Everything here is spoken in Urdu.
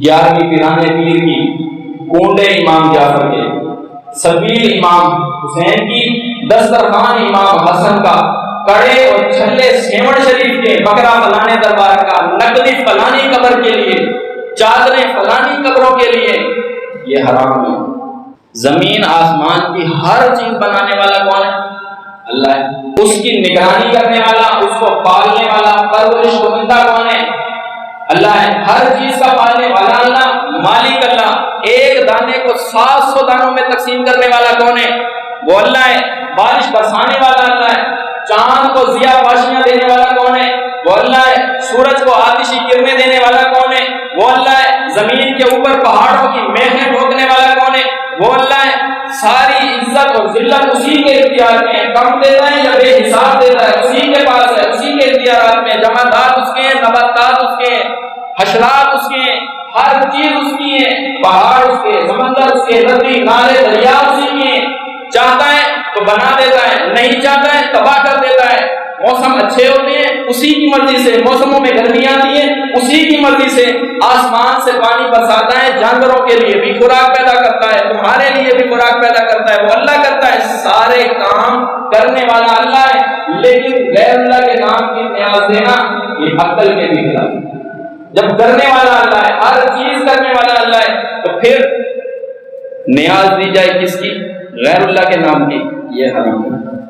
11ویں پیرانے پیر کی، کونڈے امام جعفر کے، سبیل امام حسین کی، دسترخوان امام حسن کا، کڑے اور چھلے سیوڑ شریف کے، بکرا فلانے دربار کا، نقدی فلانی قبر کے لیے، چادریں فلانی قبروں کے لیے، یہ حرام ہے۔ زمین آسمان کی ہر چیز بنانے والا کون ہے؟ اللہ ہے۔ اس کی نگرانی کرنے والا، اس کو پالنے والا، پرورش کنندہ کون ہے؟ اللہ ہے۔ ہر چیز کا پالنے والا اللہ، مالک اللہ۔ ایک دانے کو 700 دانوں میں تقسیم کرنے والا کون ہے؟ وہ اللہ ہے۔ بارش برسانے والا اللہ ہے۔ چاند کو ضیاء پاشیاں دینے والا کون ہے؟ وہ اللہ ہے۔ سورج کو آتشی کرنیں دینے والا کون ہے؟ وہ اللہ ہے۔ زمین کے اوپر پہاڑوں کی میخیں ٹھوکنے والا کون ہے؟ وہ اللہ ہے۔ ساری عزت اور ذلت اسی کے اختیار میں ہے۔ کم دیتا ہے یا بے حساب دیتا ہے، اسی کے پاس ہے، اسی کے اختیارات میں۔ جمادات اس کے ہیں، نباتات اس کے ہیں، حشرات اس کے ہیں، ہر چیز اس کی ہے۔ پہاڑ اس کے، سمندر اس کے، ندی نالے دریا اسی کے ہیں۔ چاہتا ہے تو بنا دیتا ہے، نہیں چاہتا ہے تباہ کر دیتا ہے۔ موسم اچھے ہوتے ہیں اسی کی مرضی سے، موسموں میں گرمی آتی ہے اسی کی مرضی سے۔ آسمان سے پانی برساتا ہے، جانوروں کے لیے بھی خوراک پیدا کرتا ہے، تمہارے لیے بھی خوراک پیدا کرتا ہے، وہ اللہ کرتا ہے۔ سارے کام کرنے والا اللہ ہے، لیکن غیر اللہ کے کام کی نیاز دینا یہ عقل کے بھی خلاف ہے۔ جب کرنے والا اللہ ہے، ہر چیز کرنے والا اللہ ہے، تو پھر نیاز دی جائے کس کی؟ غیر اللہ کے نام کی، یہ حرام ہے۔